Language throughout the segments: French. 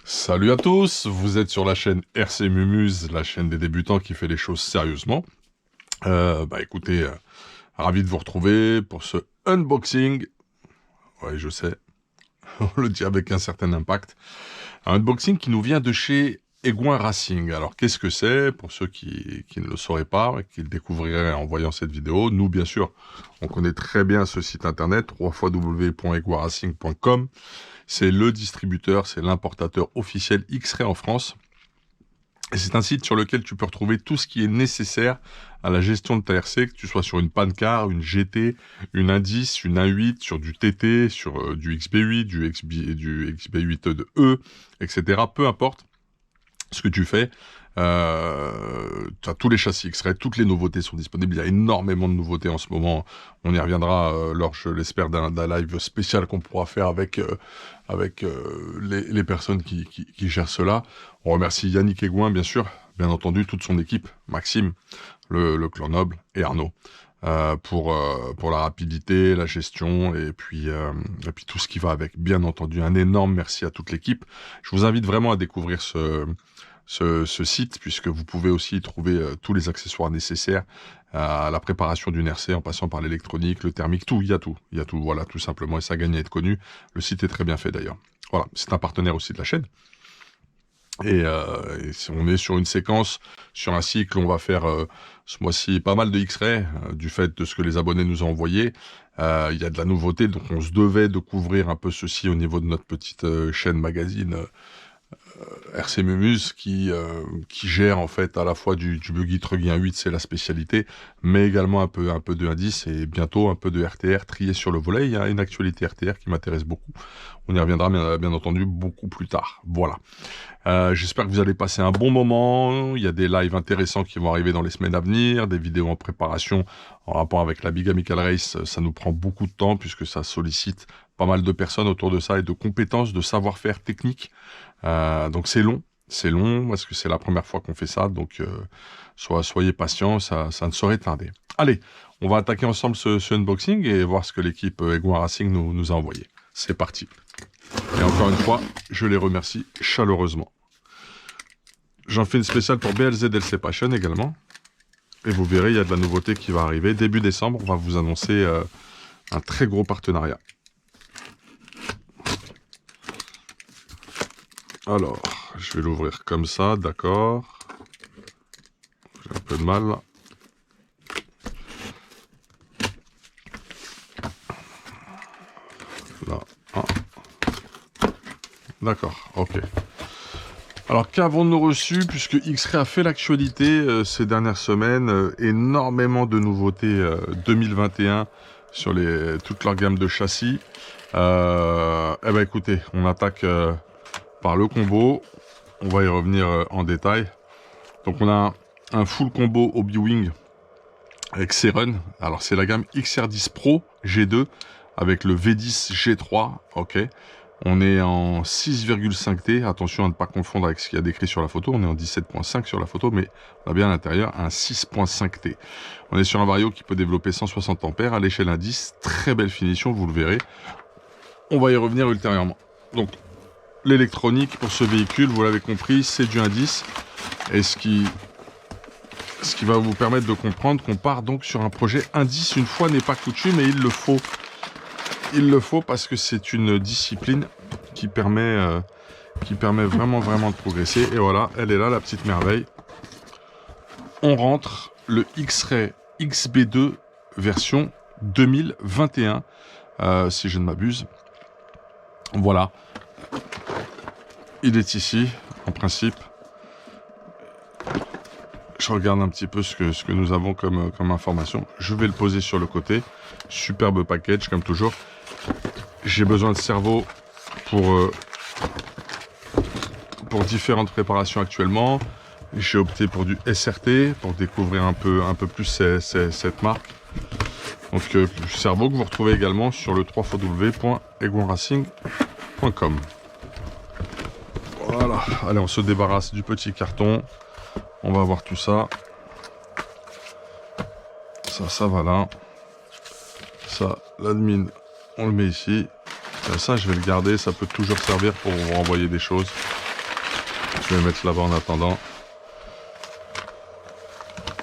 Salut à tous, vous êtes sur la chaîne RC Mumuse, la chaîne des débutants qui fait les choses sérieusement. Écoutez, ravi de vous retrouver pour ce unboxing. Ouais, je sais, on le dit avec un certain impact. Un unboxing qui nous vient de chez Egouin Racing. Alors, qu'est-ce que c'est? Pour ceux qui ne le sauraient pas, qui le découvriraient en voyant cette vidéo, nous, bien sûr, on connaît très bien ce site internet, www.egoinracing.com. C'est le distributeur, c'est l'importateur officiel X-Ray en France. Et c'est un site sur lequel tu peux retrouver tout ce qui est nécessaire à la gestion de ta RC, que tu sois sur une Pancar, une GT, une 1.10, une 1.8, sur du TT, sur du XB8, du XB8E, etc. Peu importe ce que tu fais, tu as tous les châssis X-Ray, toutes les nouveautés sont disponibles. Il y a énormément de nouveautés en ce moment. On y reviendra lors, je l'espère, d'un live spécial qu'on pourra faire avec les personnes qui gèrent cela. On remercie Yannick Egouin, bien sûr, bien entendu, toute son équipe, Maxime, le clan noble et Arnaud, pour la rapidité, la gestion et puis tout ce qui va avec. Bien entendu, un énorme merci à toute l'équipe. Je vous invite vraiment à découvrir ce site, puisque vous pouvez aussi y trouver tous les accessoires nécessaires à la préparation d'une RC, en passant par l'électronique, le thermique, tout, il y a tout, voilà, tout simplement, et ça gagne à être connu. Le site est très bien fait d'ailleurs. Voilà, c'est un partenaire aussi de la chaîne. Et on est sur une séquence, sur un cycle, on va faire ce mois-ci pas mal de X-Ray, du fait de ce que les abonnés nous ont envoyé. Il y a de la nouveauté, donc on se devait de couvrir un peu ceci au niveau de notre petite chaîne magazine RC Mumuse qui gère en fait à la fois du buggy truggy 1.8, c'est la spécialité, mais également un peu de 1.10 et bientôt un peu de RTR trié sur le volet. Il y a une actualité RTR qui m'intéresse beaucoup. On y reviendra bien entendu beaucoup plus tard. Voilà. J'espère que vous allez passer un bon moment. Il y a des lives intéressants qui vont arriver dans les semaines à venir, des vidéos en préparation en rapport avec la Big Amical Race. Ça nous prend beaucoup de temps puisque ça sollicite pas mal de personnes autour de ça et de compétences, de savoir-faire technique. Donc c'est long parce que c'est la première fois qu'on fait ça, donc soyez patients, ça ne saurait tarder. Allez, on va attaquer ensemble ce unboxing et voir ce que l'équipe Egouin Racing nous a envoyé. C'est parti. Et encore une fois, je les remercie chaleureusement. J'en fais une spéciale pour BLZ LC Passion également. Et vous verrez, il y a de la nouveauté qui va arriver. Début décembre, on va vous annoncer un très gros partenariat. Alors, je vais l'ouvrir comme ça, d'accord. J'ai un peu de mal. Là, ah. D'accord, ok. Alors, qu'avons-nous reçu, puisque X-Ray a fait l'actualité ces dernières semaines, énormément de nouveautés 2021 sur toute leur gamme de châssis. Écoutez, on attaque par le combo. On va y revenir en détail. Donc, on a un full combo Obi-Wing avec Seren. Alors, c'est la gamme XR10 Pro G2 avec le V10 G3, ok. On est en 6,5T, attention à ne pas confondre avec ce qu'il y a décrit sur la photo, on est en 17.5 sur la photo, mais on a bien à l'intérieur un 6.5T. On est sur un vario qui peut développer 160 ampères à l'échelle indice, très belle finition, vous le verrez. On va y revenir ultérieurement. Donc, l'électronique pour ce véhicule, vous l'avez compris, c'est du indice, et ce qui va vous permettre de comprendre qu'on part donc sur un projet indice, une fois n'est pas coutume, et il le faut. Il le faut parce que c'est une discipline qui permet vraiment de progresser. Et voilà, elle est là, la petite merveille. On rentre le X-Ray XB2 version 2021, si je ne m'abuse. Voilà. Il est ici, en principe. Je regarde un petit peu ce que nous avons comme information. Je vais le poser sur le côté. Superbe package, comme toujours. J'ai besoin de cerveau pour différentes préparations actuellement. J'ai opté pour du SRT pour découvrir un peu plus cette marque. Donc cerveau que vous retrouvez également sur le www.egoinracing.com. Voilà, allez, on se débarrasse du petit carton. On va voir tout ça. Ça va là. Ça, l'admin, on le met ici. Ça, je vais le garder, ça peut toujours servir pour vous renvoyer des choses. Je vais mettre là-bas en attendant.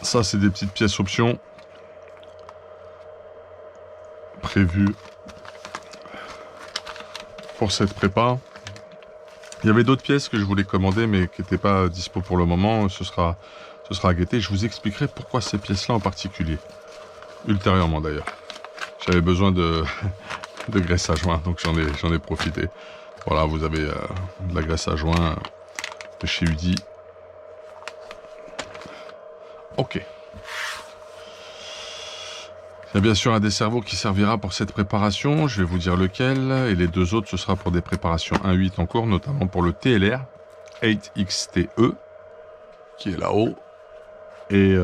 Ça, c'est des petites pièces options prévues pour cette prépa. Il y avait d'autres pièces que je voulais commander, mais qui n'étaient pas dispo pour le moment. Ce sera à guetter. Je vous expliquerai pourquoi ces pièces-là en particulier. Ultérieurement, d'ailleurs. J'avais besoin de graisse à joint, donc j'en ai profité. Voilà, vous avez de la graisse à joint de chez Udi. Ok. Il y a bien sûr un des cerveaux qui servira pour cette préparation, je vais vous dire lequel, et les deux autres ce sera pour des préparations 1.8 en cours, notamment pour le TLR 8XTE, qui est là-haut, et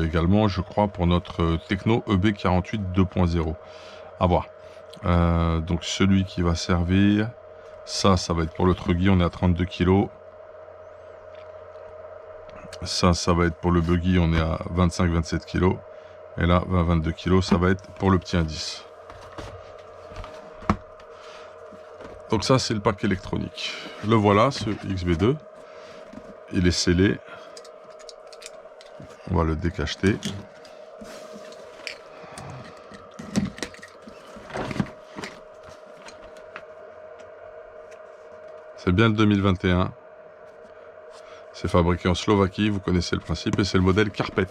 également je crois pour notre Techno EB48 2.0. À voir. Donc celui qui va servir, ça va être pour le Truggy, on est à 32 kg. Ça va être pour le Buggy, on est à 25-27 kg. Et là, 20-22 kg, ça va être pour le petit indice. Donc ça, c'est le pack électronique. Le voilà, ce XB2. Il est scellé. On va le décacheter. C'est bien le 2021. C'est fabriqué en Slovaquie, vous connaissez le principe, et c'est le modèle Carpet.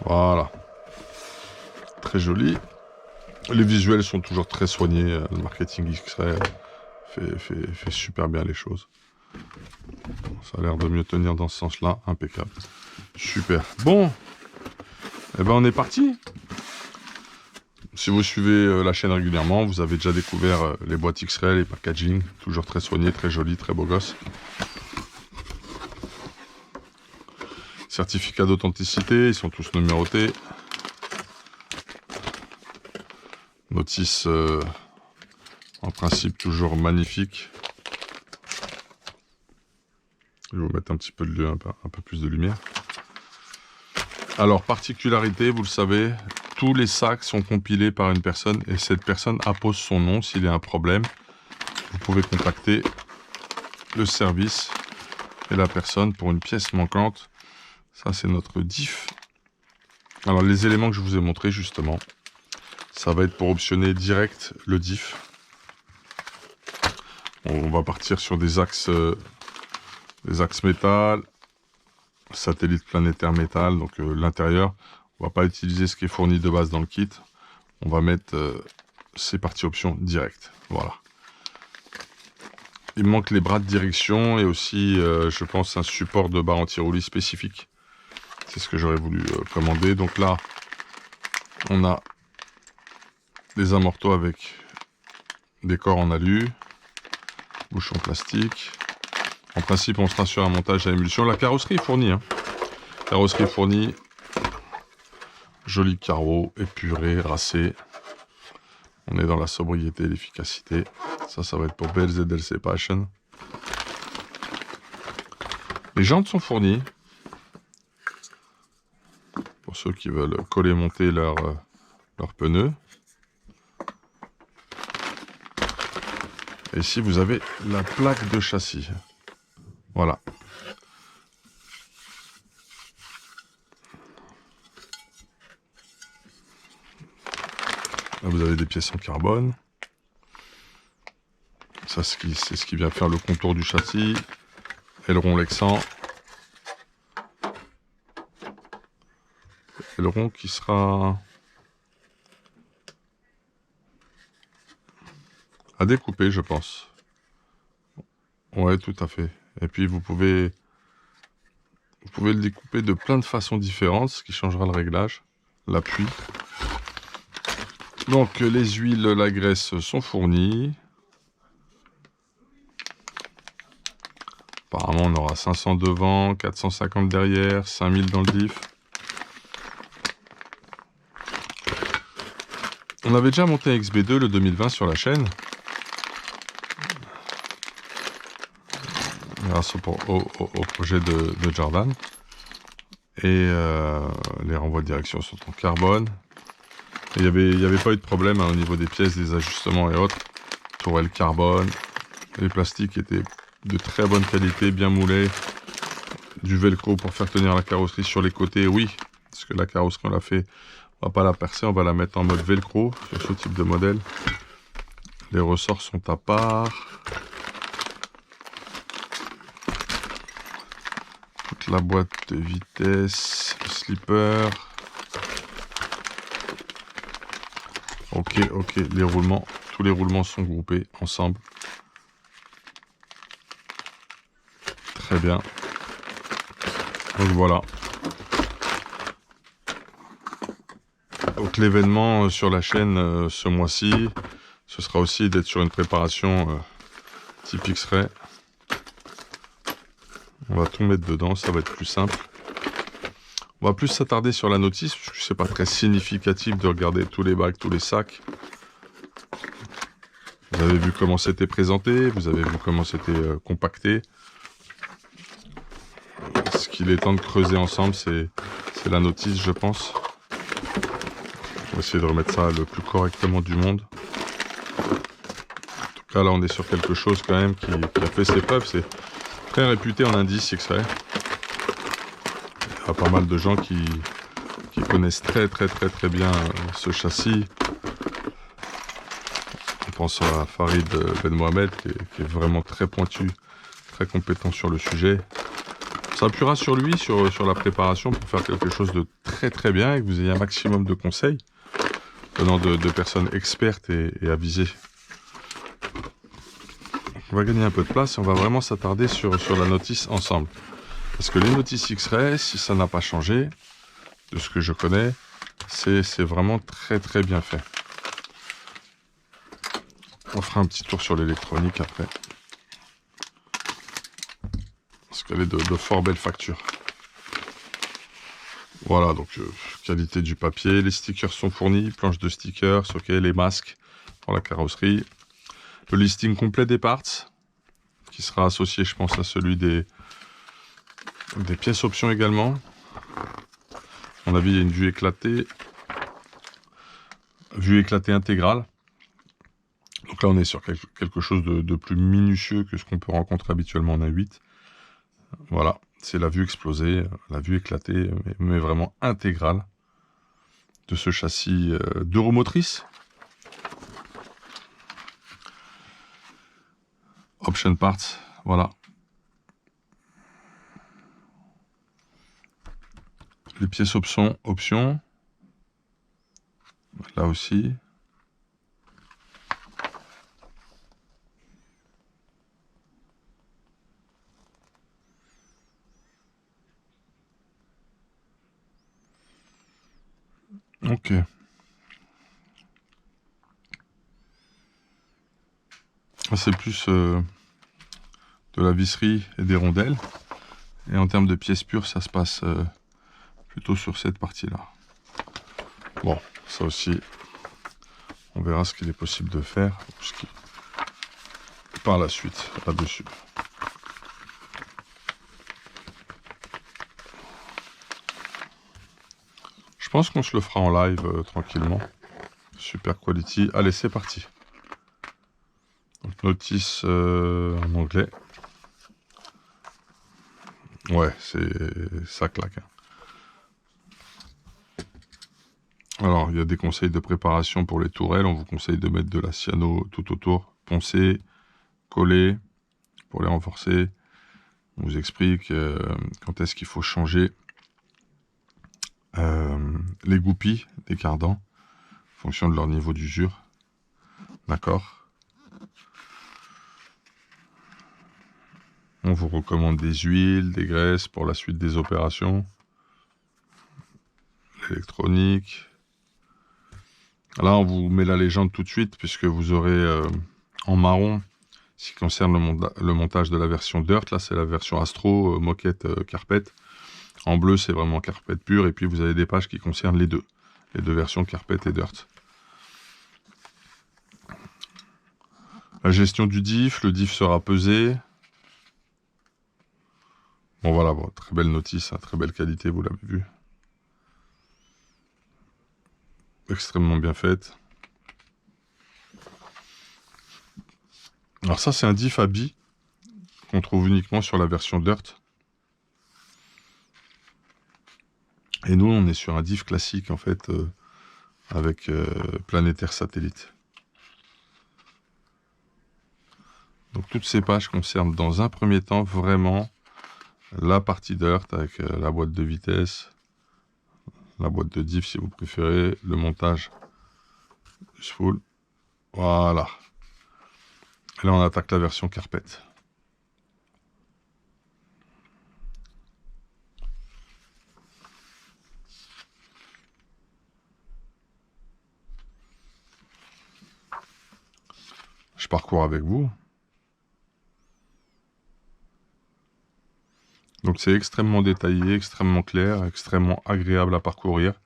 Voilà. Très joli. Les visuels sont toujours très soignés. Le marketing X-Ray fait super bien les choses. Ça a l'air de mieux tenir dans ce sens-là. Impeccable. Super. Bon. Eh ben, on est parti. Si vous suivez la chaîne régulièrement, vous avez déjà découvert les boîtes X-Ray, les packaging. Toujours très soignés, très jolis, très beaux gosses. Certificats d'authenticité, ils sont tous numérotés. Notice en principe toujours magnifique. Je vais vous mettre un petit peu un peu plus de lumière. Alors, particularité, vous le savez, tous les sacs sont compilés par une personne et cette personne appose son nom s'il y a un problème. Vous pouvez contacter le service et la personne pour une pièce manquante. Ça, c'est notre diff. Alors, les éléments que je vous ai montrés, justement, ça va être pour optionner direct le diff. On va partir sur des axes métal, satellite planétaire métal, donc l'intérieur. On va pas utiliser ce qui est fourni de base dans le kit. On va mettre ces parties options direct. Voilà. Il me manque les bras de direction et aussi, je pense, un support de barre anti-roulis spécifique. C'est ce que j'aurais voulu commander. Donc là, on a des amortos avec des corps en alu, bouchon plastique. En principe, on sera sur un montage à émulsion. La carrosserie est fournie. Carrosserie fournie. Joli carreau, épuré, racé. On est dans la sobriété et l'efficacité. Ça va être pour BLZLC Passion. Les jantes sont fournies. Pour ceux qui veulent coller monter leurs pneus. Et ici, vous avez la plaque de châssis. Voilà. Là, vous avez des pièces en carbone. Ça, c'est ce qui vient faire le contour du châssis. Aileron Lexan. Aileron qui sera à découper, je pense. Ouais, tout à fait. Et puis vous pouvez le découper de plein de façons différentes, ce qui changera le réglage, l'appui. Donc les huiles, la graisse sont fournies. Apparemment on aura 500 devant, 450 derrière, 5000 dans le diff. On avait déjà monté XB2 le 2020 sur la chaîne. Grâce au projet de Jordan. Et les renvois de direction sont en carbone. Il n'y avait pas eu de problème au niveau des pièces, des ajustements et autres. Tourelle carbone. Les plastiques étaient de très bonne qualité, bien moulés. Du velcro pour faire tenir la carrosserie sur les côtés, oui. Parce que la carrosserie, on l'a fait, on va pas la percer, on va la mettre en mode velcro sur ce type de modèle. Les ressorts sont à part. Toute la boîte de vitesse, slipper. Ok, les roulements, tous les roulements sont groupés ensemble. Très bien. Donc voilà. Donc l'événement sur la chaîne ce mois-ci, ce sera aussi d'être sur une préparation type X-Ray. On va tout mettre dedans, ça va être plus simple. On va plus s'attarder sur la notice, parce que c'est pas très significatif de regarder tous les bacs, tous les sacs. Vous avez vu comment c'était présenté, vous avez vu comment c'était compacté. Ce qu'il est temps de creuser ensemble, c'est la notice, je pense. On va essayer de remettre ça le plus correctement du monde. En tout cas, là, on est sur quelque chose quand même qui a fait ses preuves. C'est très réputé en indice X-Ray. Il y a pas mal de gens qui connaissent très bien ce châssis. On pense à Farid Ben Mohamed qui est vraiment très pointu, très compétent sur le sujet. On s'appuiera sur lui, sur la préparation pour faire quelque chose de très bien et que vous ayez un maximum de conseils venant de personnes expertes et avisées. On va gagner un peu de place et on va vraiment s'attarder sur la notice ensemble. Parce que les notices X-Ray, si ça n'a pas changé, de ce que je connais, c'est vraiment très bien fait. On fera un petit tour sur l'électronique après. Parce qu'elle est de fort belle facture. Voilà, donc qualité du papier, les stickers sont fournis, planche de stickers, ok, les masques pour la carrosserie. Le listing complet des parts, qui sera associé, je pense, à celui des pièces options également. À mon avis, il y a une vue éclatée intégrale. Donc là, on est sur quelque chose de plus minutieux que ce qu'on peut rencontrer habituellement en A8. Voilà, c'est la vue explosée, la vue éclatée, mais vraiment intégrale de ce châssis d'Euromotrice. Option parts, voilà. Les pièces options, là aussi. Ok. C'est plus de la visserie et des rondelles. Et en termes de pièces pures, ça se passe plutôt sur cette partie-là. Bon, ça aussi, on verra ce qu'il est possible de faire par la suite, là-dessus. Je pense qu'on se le fera en live tranquillement. Super quality. Allez, c'est parti. Donc, notice en anglais. Ouais, ça claque. Alors, il y a des conseils de préparation pour les tourelles. On vous conseille de mettre de la cyano tout autour, poncer, coller pour les renforcer. On vous explique quand est-ce qu'il faut changer les goupilles des cardans en fonction de leur niveau d'usure. D'accord. On vous recommande des huiles, des graisses pour la suite des opérations. L'électronique. Là, on vous met la légende tout de suite, puisque vous aurez en marron, ce qui concerne le montage de la version Dirt. Là, c'est la version Astro, moquette Carpet. En bleu, c'est vraiment Carpet pur. Et puis, vous avez des pages qui concernent les deux versions Carpet et Dirt. La gestion du diff, le diff sera pesé. Bon voilà, bon, très belle notice, hein, très belle qualité, vous l'avez vu. Extrêmement bien faite. Alors ça, c'est un diff à billes qu'on trouve uniquement sur la version Dirt. Et nous, on est sur un diff classique, en fait, avec planétaire satellite. Donc toutes ces pages concernent dans un premier temps vraiment la partie Dirt avec la boîte de vitesse, la boîte de diff si vous préférez, le montage full. Voilà. Et là, on attaque la version carpet. Je parcours avec vous. Donc c'est extrêmement détaillé, extrêmement clair, extrêmement agréable à parcourir.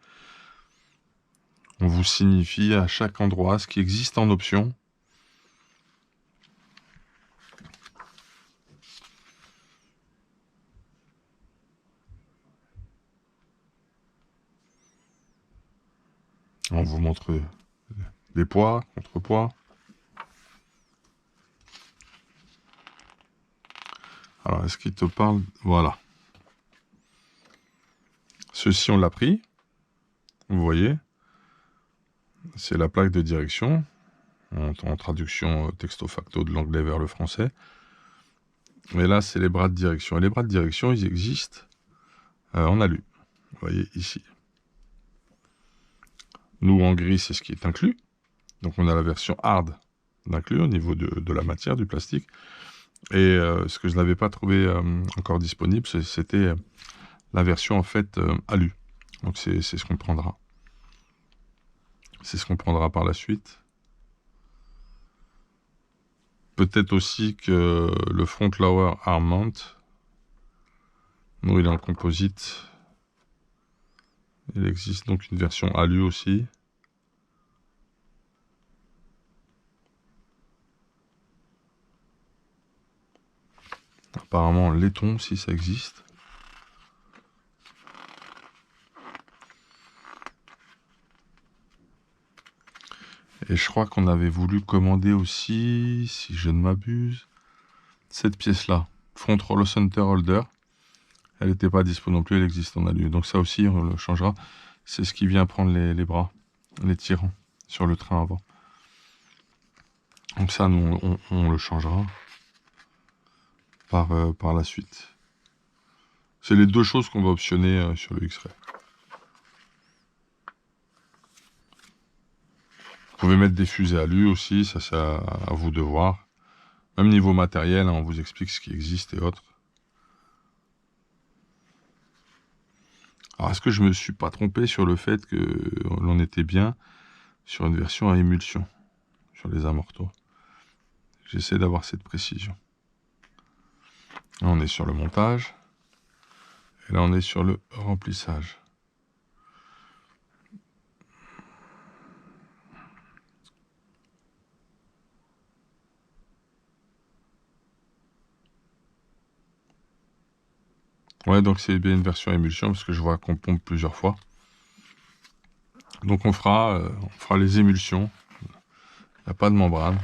On vous signifie à chaque endroit ce qui existe en option. On vous montre les poids, contrepoids. Alors, est-ce qu'il te parle? Voilà. Ceci, on l'a pris. Vous voyez. C'est la plaque de direction. En traduction texto facto de l'anglais vers le français. Et là, c'est les bras de direction. Et les bras de direction, ils existent en alu. Vous voyez ici. Nous, en gris, c'est ce qui est inclus. Donc, on a la version hard d'inclus au niveau de la matière, du plastique. Et ce que je n'avais pas trouvé encore disponible, c'était la version, en fait, alu. Donc, c'est ce qu'on prendra. C'est ce qu'on prendra par la suite. Peut-être aussi que le front lower arm mount, nous, il est en composite. Il existe donc une version alu aussi. Apparemment, laiton aussi, ça existe. Et je crois qu'on avait voulu commander aussi, si je ne m'abuse, cette pièce-là, Front Roller Center Holder. Elle n'était pas dispo non plus, elle existe en alu. Donc ça aussi, on le changera. C'est ce qui vient prendre les bras, les tirants sur le train avant. Donc ça, nous, on le changera par la suite. C'est les deux choses qu'on va optionner sur le X-Ray. Vous pouvez mettre des fusées alu aussi, ça c'est à vous de voir. Même niveau matériel, hein, on vous explique ce qui existe et autres. Alors, est-ce que je me suis pas trompé sur le fait que l'on était bien sur une version à émulsion sur les amortos? J'essaie d'avoir cette précision. Là, on est sur le montage. Et là, on est sur le remplissage. Ouais, donc c'est bien une version à émulsion parce que je vois qu'on pompe plusieurs fois. Donc on fera les émulsions. Il n'y a pas de membrane.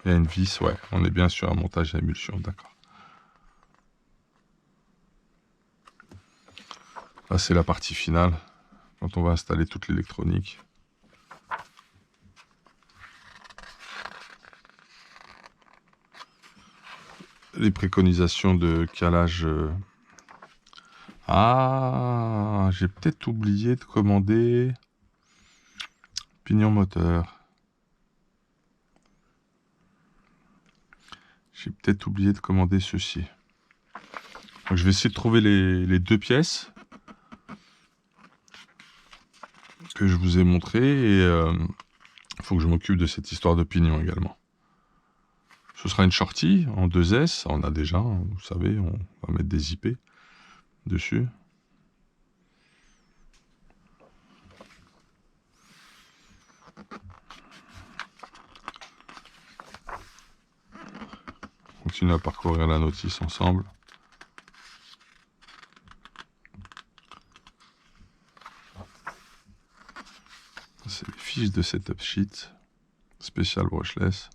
Il y a une vis, ouais. On est bien sur un montage à émulsion, d'accord. Là, c'est la partie finale, quand on va installer toute l'électronique. Les préconisations de calage. Ah, j'ai peut-être oublié de commander pignon moteur. J'ai peut-être oublié de commander ceci. Donc, je vais essayer de trouver les deux pièces que je vous ai montrées et il faut que je m'occupe de cette histoire de pignon également. Ce sera une shorty en 2S, on a déjà, hein, vous savez, on va mettre des IP dessus. continue à parcourir la notice ensemble. C'est les fiches de setup sheet, spécial brushless.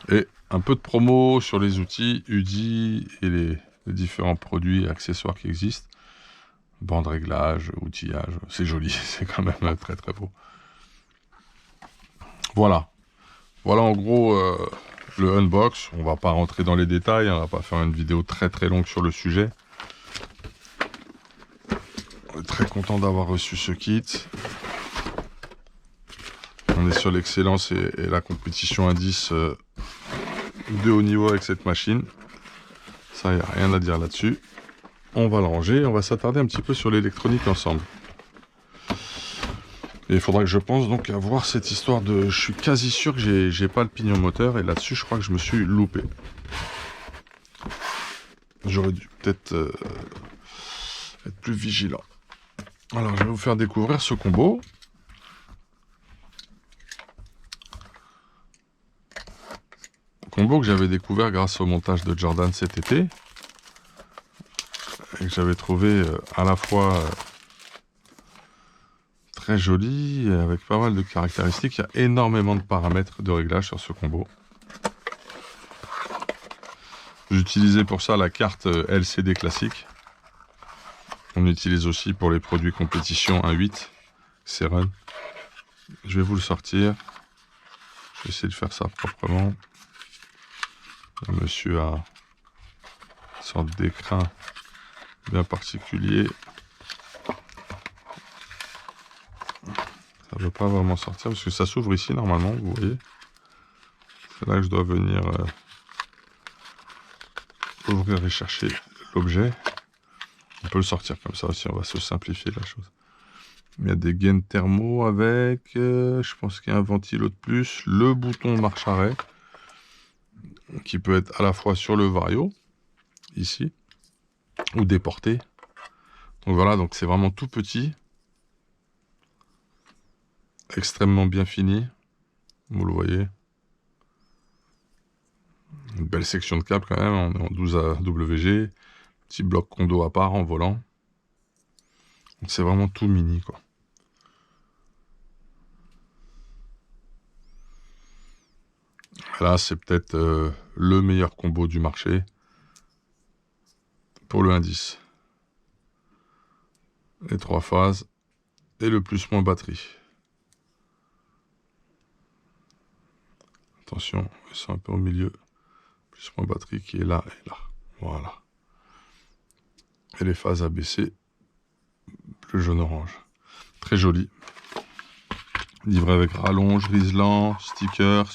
Et un peu de promo sur les outils UDI et les différents produits et accessoires qui existent. Bande réglage, outillage, c'est joli, c'est quand même très très beau. Voilà. Voilà en gros le unbox. On va pas rentrer dans les détails, on va pas faire une vidéo très très longue sur le sujet. On est très content d'avoir reçu ce kit. On est sur l'excellence et la compétition indice de haut niveau avec cette machine. Ça, il n'y a rien à dire là-dessus. On va le ranger, on va s'attarder un petit peu sur l'électronique ensemble. Et il faudra que je pense donc à voir cette histoire de... Je suis quasi sûr que j'ai pas le pignon moteur, et là-dessus, je crois que je me suis loupé. J'aurais dû peut-être être plus vigilant. Alors, je vais vous faire découvrir ce combo. Combo que j'avais découvert grâce au montage de Jordan cet été. Et que j'avais trouvé à la fois très joli, et avec pas mal de caractéristiques. Il y a énormément de paramètres de réglage sur ce combo. J'utilisais pour ça la carte LCD classique. On utilise aussi pour les produits compétition 1.8, c'est Run. Je vais vous le sortir. Je vais essayer de faire ça proprement. Le monsieur a une sorte d'écrin bien particulier. Ça ne veut pas vraiment sortir parce que ça s'ouvre ici normalement, vous voyez. C'est là que je dois venir ouvrir et chercher l'objet. On peut le sortir comme ça aussi, on va se simplifier la chose. Il y a des gaines thermo avec, je pense qu'il y a un ventilo de plus, le bouton marche-arrêt, qui peut être à la fois sur le vario, ici, ou déporté. Donc voilà, donc c'est vraiment tout petit, extrêmement bien fini, vous le voyez. Une belle section de câble quand même, on est en 12 à WG, petit bloc condo à part en volant. Donc c'est vraiment tout mini quoi. Là c'est peut-être le meilleur combo du marché pour le indice. Les 3 phases et le plus-moins batterie. Attention, c'est un peu au milieu. Plus-moins batterie qui est là et là. Voilà. Et les phases ABC, bleu, jaune, orange. Très joli. Livré avec rallonge, riselant, stickers.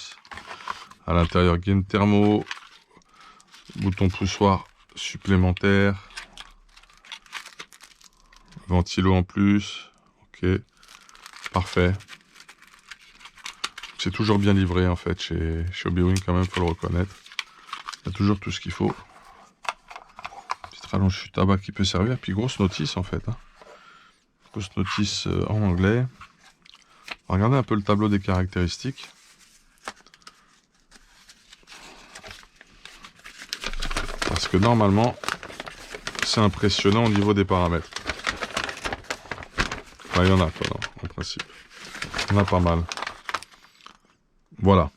À l'intérieur, gaine thermo. Bouton poussoir supplémentaire. Ventilo en plus. Ok. Parfait. C'est toujours bien livré en fait chez Obiwing quand même, faut le reconnaître. Il y a toujours tout ce qu'il faut. Petite rallonge tabac qui peut servir. Puis grosse notice en fait. Hein. Grosse notice en anglais. On va regarder un peu le tableau des caractéristiques. Parce que normalement, c'est impressionnant au niveau des paramètres. Enfin, il y en a quoi, non, en principe. Il y en a pas mal. Voilà.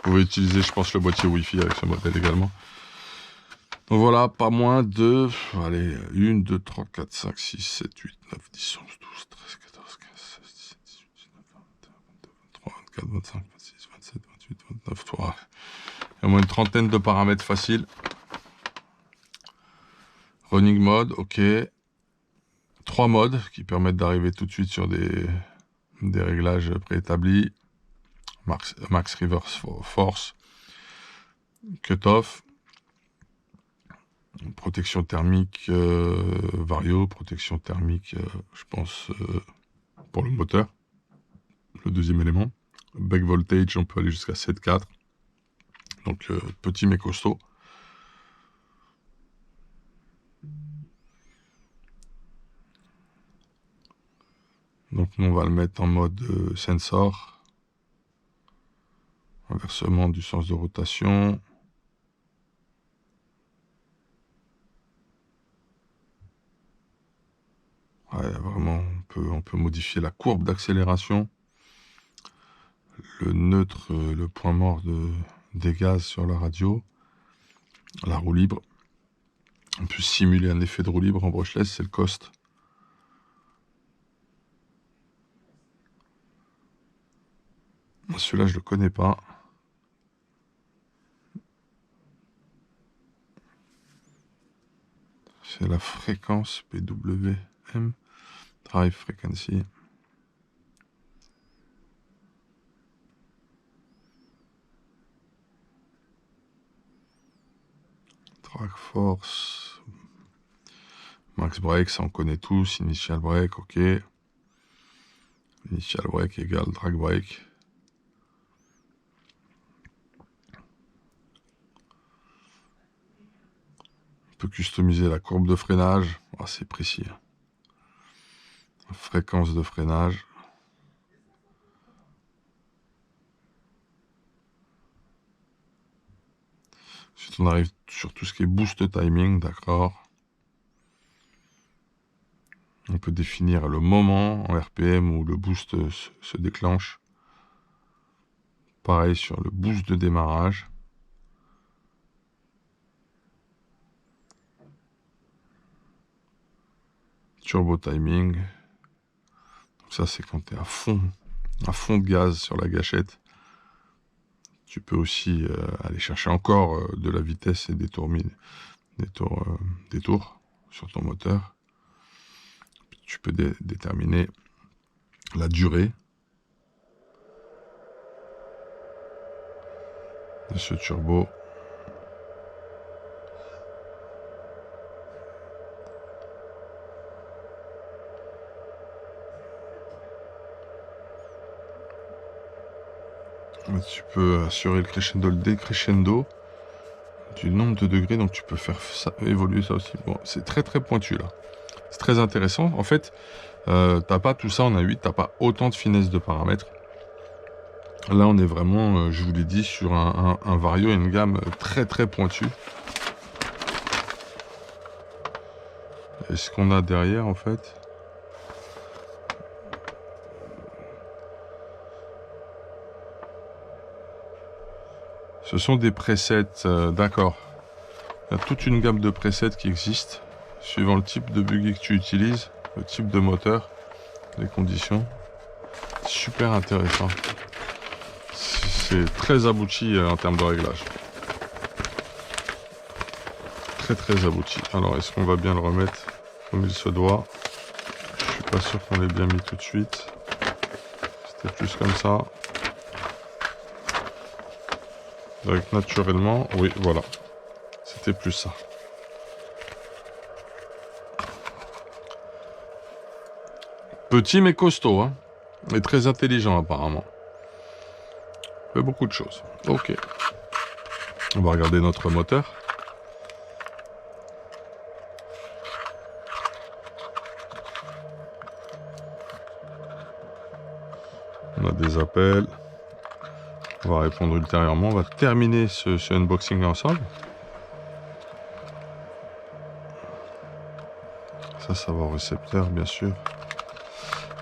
Vous pouvez utiliser, je pense, le boîtier Wi-Fi avec ce modèle également. Donc voilà, pas moins de... Allez, 1, 2, 3, 4, 5, 6, 7, 8, 9, 10, 11, 12, 13, 14, 15, 16, 17, 18, 19, 20, 21, 22, 23, 24, 25, 26, 27, 28, 29, 3. Il y a au moins une trentaine de paramètres faciles. Running mode, ok. 3 modes qui permettent d'arriver tout de suite sur des réglages préétablis. Max Reverse Force. Cut-off. Protection thermique vario. Protection thermique, je pense, pour le moteur. Le deuxième élément. Back voltage, on peut aller jusqu'à 7,4. Donc petit mais costaud. Donc nous on va le mettre en mode sensor. Inversement du sens de rotation. Ouais, vraiment, on peut modifier la courbe d'accélération. Le neutre, le point mort des gaz sur la radio. La roue libre. On peut simuler un effet de roue libre en brushless, c'est le cost. Celui-là, je le connais pas. C'est la fréquence PWM, Drive Frequency. Track Force. Max Break, ça on connaît tous. Initial Break, ok. Initial Break égale Drag Break. On peut customiser la courbe de freinage. Ah, c'est précis. Fréquence de freinage. Ensuite, on arrive sur tout ce qui est boost timing, d'accord. On peut définir le moment en RPM où le boost se déclenche. Pareil sur le boost de démarrage. Turbo timing. Donc ça, c'est quand tu es à fond de gaz sur la gâchette. Tu peux aussi aller chercher encore de la vitesse et des tours sur ton moteur. Tu peux déterminer la durée de ce turbo. Tu peux assurer le crescendo, le décrescendo du nombre de degrés, donc tu peux faire ça, évoluer ça aussi. Bon, c'est très très pointu là. C'est très intéressant. En fait, t'as pas tout ça en A8, t'as pas autant de finesse de paramètres. Là, on est vraiment, je vous l'ai dit, sur un vario et une gamme très très pointue. Et ce qu'on a derrière, en fait, ce sont des presets, d'accord. Il y a toute une gamme de presets qui existe, suivant le type de buggy que tu utilises, le type de moteur, les conditions. Super intéressant. C'est très abouti en termes de réglage. Très très abouti. Alors, est-ce qu'on va bien le remettre comme il se doit? Je suis pas sûr qu'on l'ait bien mis tout de suite. C'était plus comme ça. Donc naturellement, oui, voilà. C'était plus ça. Petit mais costaud, hein. Et très intelligent apparemment. Fait beaucoup de choses. Ok. On va regarder notre moteur. On a des appels. On va répondre ultérieurement. On va terminer ce unboxing ensemble. Ça va au récepteur, bien sûr.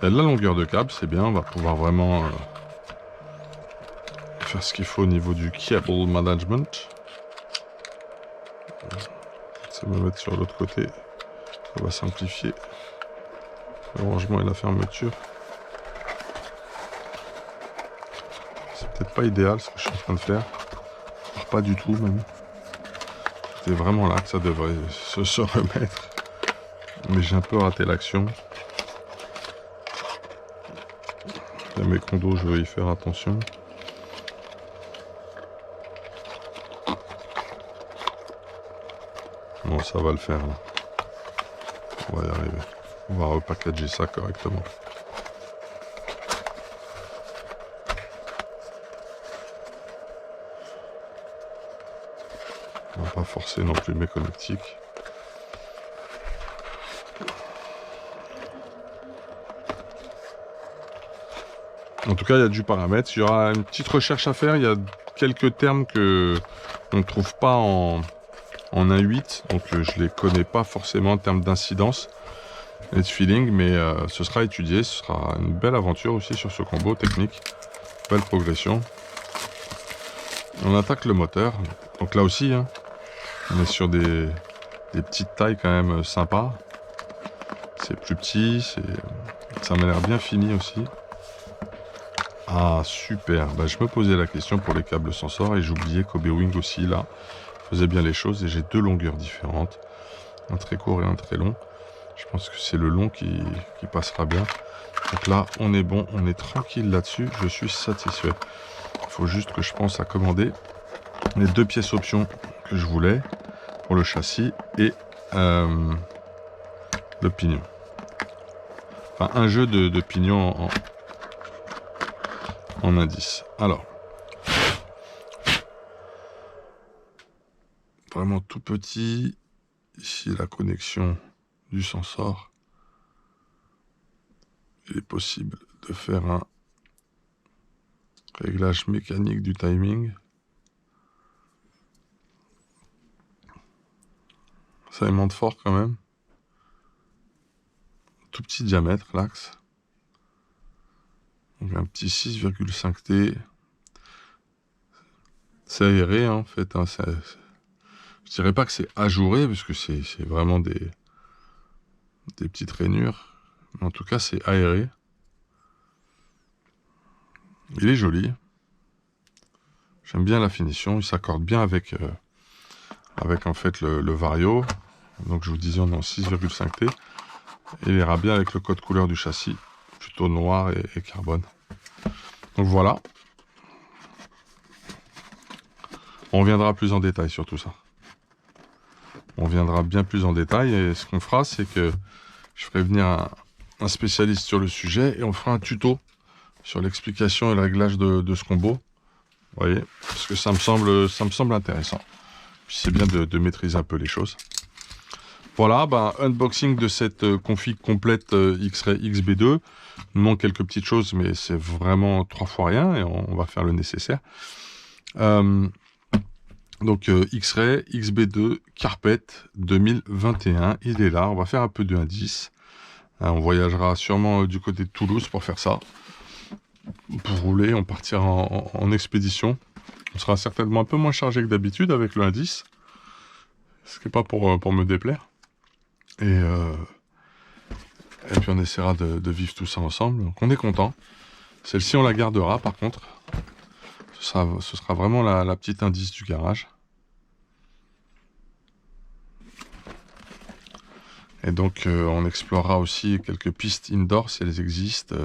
Et la longueur de câble, c'est bien. On va pouvoir vraiment faire ce qu'il faut au niveau du cable management. Ça va mettre sur l'autre côté. Ça va simplifier le rangement et la fermeture. C'est peut-être pas idéal ce que je suis en train de faire. Pas du tout même. C'était vraiment là que ça devrait se remettre. Mais j'ai un peu raté l'action. Il y a mes condos, je vais y faire attention. Bon, ça va le faire là. On va y arriver. On va repackager ça correctement. On va pas forcer non plus mes connectiques. En tout cas, il y a du paramètre. Il y aura une petite recherche à faire. Il y a quelques termes que on ne trouve pas en 1.8, donc je les connais pas forcément en termes d'incidence et de feeling, mais ce sera étudié. Ce sera une belle aventure aussi sur ce combo technique. Belle progression. On attaque le moteur. Donc là aussi, hein, on est sur des petites tailles quand même sympas. C'est plus petit, ça m'a l'air bien fini aussi. Ah super, bah, je me posais la question pour les câbles Sensor et j'oubliais qu'Obewing aussi là faisait bien les choses et j'ai deux longueurs différentes, un très court et un très long. Je pense que c'est le long qui passera bien. Donc là on est bon, on est tranquille là-dessus, je suis satisfait. Il faut juste que je pense à commander les deux pièces options que je voulais pour le châssis et le pignon. Enfin un jeu de pignon en indice. Alors, vraiment tout petit. Ici, la connexion du Sensor. Il est possible de faire un réglage mécanique du timing. Ça aimante fort quand même. Tout petit diamètre, l'axe. Donc un petit 6,5 T. C'est aéré, hein, en fait. Hein, je dirais pas que c'est ajouré, parce que c'est vraiment des petites rainures. Mais en tout cas, c'est aéré. Il est joli. J'aime bien la finition. Il s'accorde bien avec en fait le Vario. Donc je vous disais, on est en 6,5 T. Et il ira bien avec le code couleur du châssis. Plutôt noir et carbone. Donc voilà. On reviendra plus en détail sur tout ça. On viendra bien plus en détail et ce qu'on fera, c'est que je ferai venir un spécialiste sur le sujet et on fera un tuto sur l'explication et le réglage de ce combo. Vous voyez, parce que ça me semble intéressant. Puis c'est bien de maîtriser un peu les choses. Voilà, unboxing de cette config complète X-Ray XB2. Il manque quelques petites choses, mais c'est vraiment 3 fois rien et on va faire le nécessaire. Donc X-Ray XB2 Carpet 2021, il est là. On va faire un peu de indice. On voyagera sûrement du côté de Toulouse pour faire ça. Pour rouler, on partira en expédition. On sera certainement un peu moins chargé que d'habitude avec le indice. Ce qui n'est pas pour me déplaire. Et puis on essaiera de vivre tout ça ensemble. Donc on est content. Celle-ci on la gardera par contre. Ce sera vraiment la petite indice du garage. Et donc on explorera aussi quelques pistes indoor si elles existent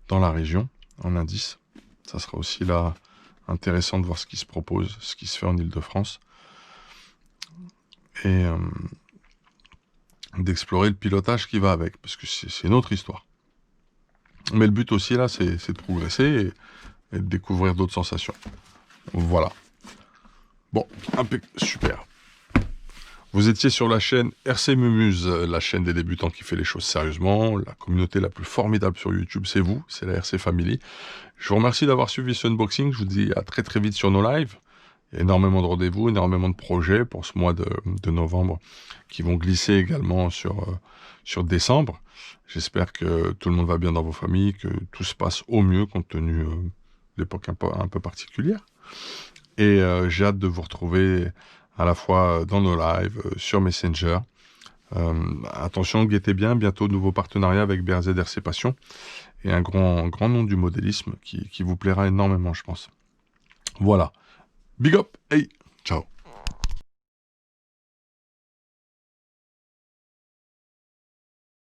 dans la région en indice. Ça sera aussi là intéressant de voir ce qui se propose, ce qui se fait en Île-de-France. Et d'explorer le pilotage qui va avec, parce que c'est une autre histoire. Mais le but aussi là, c'est de progresser et de découvrir d'autres sensations. Voilà. Bon, super. Vous étiez sur la chaîne RC Mumuse, la chaîne des débutants qui fait les choses sérieusement. La communauté la plus formidable sur YouTube, c'est vous, c'est la RC Family. Je vous remercie d'avoir suivi ce unboxing. Je vous dis à très très vite sur nos lives. Il y a énormément de rendez-vous, énormément de projets pour ce mois de novembre qui vont glisser également sur décembre. J'espère que tout le monde va bien dans vos familles, que tout se passe au mieux compte tenu de l'époque un peu particulière. Et j'ai hâte de vous retrouver à la fois dans nos lives, sur Messenger. Attention, guettez bien, bientôt nouveau partenariat avec BRZ RC Passion et un grand nom du modélisme qui vous plaira énormément, je pense. Voilà. Big up, hey, ciao.